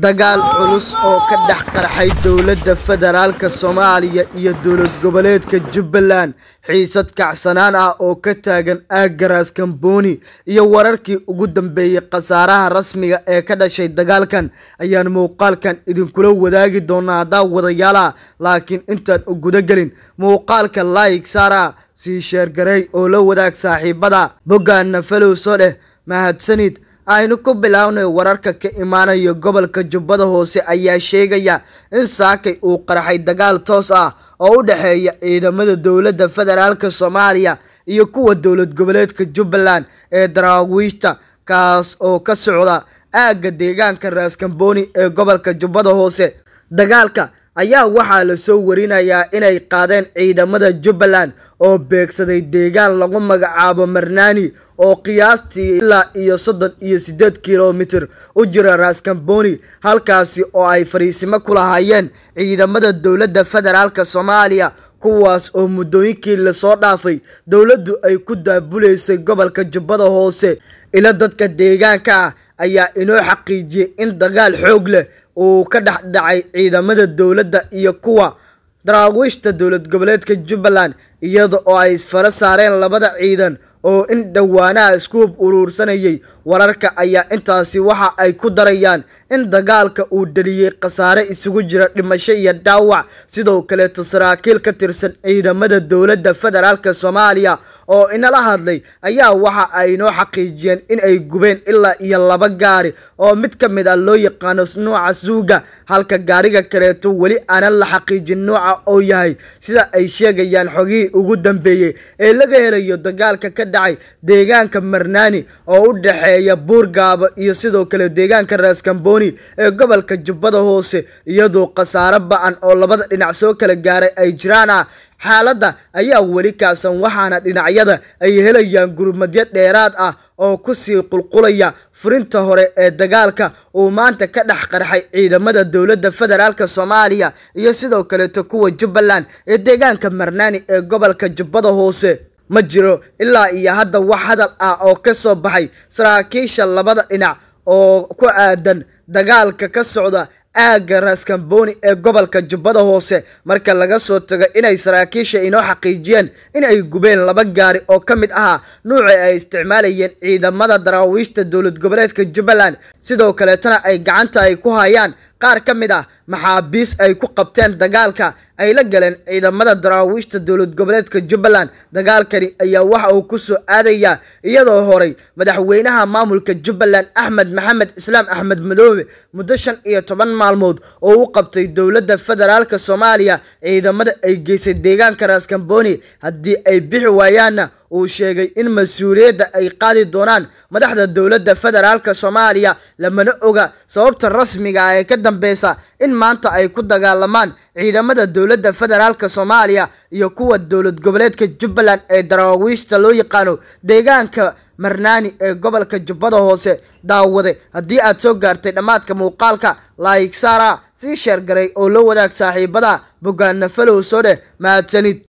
dagaal culus oo ka dhex qarxay dowladda federaalka Soomaaliya iyo dowlad goboleedka Jubbaland xiisad kacsanaan ah oo ka taagan aaggaas Kamboni iyo wararkii ugu dambeeyay qasaaraha rasmiga ee ka dhashay dagaalkan ayaan muuqaalkan idinkula wadaagi doonaa daawadayaal laakiin intaan u guda galin muuqaalka like saara si share garay oo la wadaag saaxiibada boggaana follow soo dheh mahadsanid aynu ku bilawnay wararka ka imaanaya gobolka Jubbada Hoose ayaa sheegaya in saakay uu qarxay dagaal toos ah oo u dhaxeeya ciidamada dowladda federaalka Soomaaliya iyo kuwa dowlad goboleedka Jubbaland ee daraawiishta kaas oo ka socda aagga deegaanka Ras Kamboni ee gobolka Jubbada Hoose dagaalka ayaa waxaa la soo warinayaa inay qaadeen ciidamada Jubbaland oo beegsaday deegaan lagu magacaabo Marnani oo qiyaastii ilaa iyo 38 kiiloomitir u jira Ras Kamboni halkaasi oo ay fariisimo ku lahaayeen ciidamada dowladda federaalka Soomaaliya kuwaas oo muddooyinkii la soo dhaafay dowladdu ay ku daabuleysay gobolka Jubbada Hoose ila dadka deegaanka ayaa inoo xaqiijiyay in dagaal xoog leh oo ka dhacay ciidamada dowladda iyo kuwa daraawiishta dowlad goboleedka Jubbaland iyada oo ay isfara saareen labada ciidan oo in dhawaanaha isku urursanayay wararka ayaa intaasi waxa ay ku darayaan in dagaalka uu dhaliyay qasaare isugu jira dhimasho iyo dhaawac sidoo kale saraakiil ka tirsan ciidamada dowladda federaalka Soomaaliya oo inala hadlay ayaa waxa ay noo xaqiijiyeen in ay gubeen ilaa iyo 2 gaari oo mid ka mid ah loo yaqaan nooca suuga halka gaariga kaleeto wali aan la xaqiijin nooca oo yahay sida ay sheegayaan xogii ugu dambeeyay ee laga helayo dagaalka ka dhacay deegaanka Marnani oo u dhaxeeya Buurgaaba iyo sidoo kale deegaanka Ras Kamboni ee gobolka Jubbada Hoose iyadoo qasaare ba'an oo labada dhinac soo kala gaaray ay jiraan xaaladda ayaa wali kaasan waxaana dhinacyada ay helayaan gurmadyo dheeraad ah oo ku sii qulqulaya furinta hore ee dagaalka oo maanta ka dhex qarxay ciidamada dowladda federaalka Soomaaliya iyo sidoo kale kuwa Jubbaland ee deegaanka Marnani ee gobolka Jubbada Hoose ma jiro ilaa iyo hadda wax hadal ah oo ka soo baxay saraakiisha labada dhinac oo ku aadan dagaalka ka socda aagga Ras Kamboni ee gobolka Jubbada Hoose marka laga soo tago inay saraakiisha inoo xaqiijiyeen in ay gubeen 2 gaari oo ka mid ah nooca ay isticmaalayeen ciidamada daraawiishta dowlad goboleedka Jubbaland sidoo kale tana ay gacanta ay ku hayaan qaar ka mid ah maxaabiis ay ku qabteen dagaalka ay la galeen ciidamada daraawiishta dowlad goboleedka Jubbaland dagaalkani ayaa waxa uu ku soo aadaya iyadoo horay madaxweynaha maamulka Jubbaland Axmed Maxamed Islaam Axmed Madoobe muddo 15 maalmood oo uu qabtay dowladda federaalka Soomaaliya ciidamada ay geysay deegaanka Ras Kamboni haddii ay bixi waayaanna uu sheegay in mas'uuliyadda ay qaadi doonaan madaxda dowladda federaalka Soomaaliya lamana oga sababta rasmiga ah ee ka dambeysa in maanta ay ku dagaalamaan ciidamada dowladda federaalka Soomaaliya iyo kuwa dowlad goboleedka Jubbaland ee daraawiishta loo yaqaan deegaanka Marnani ee gobolka Jubbada Hoose daawade haddii aad soo gaartay dhamaadka muuqaalka like saara si share garay oo la wadaag saaxiibada boggaana follow soo dheh mahadsanid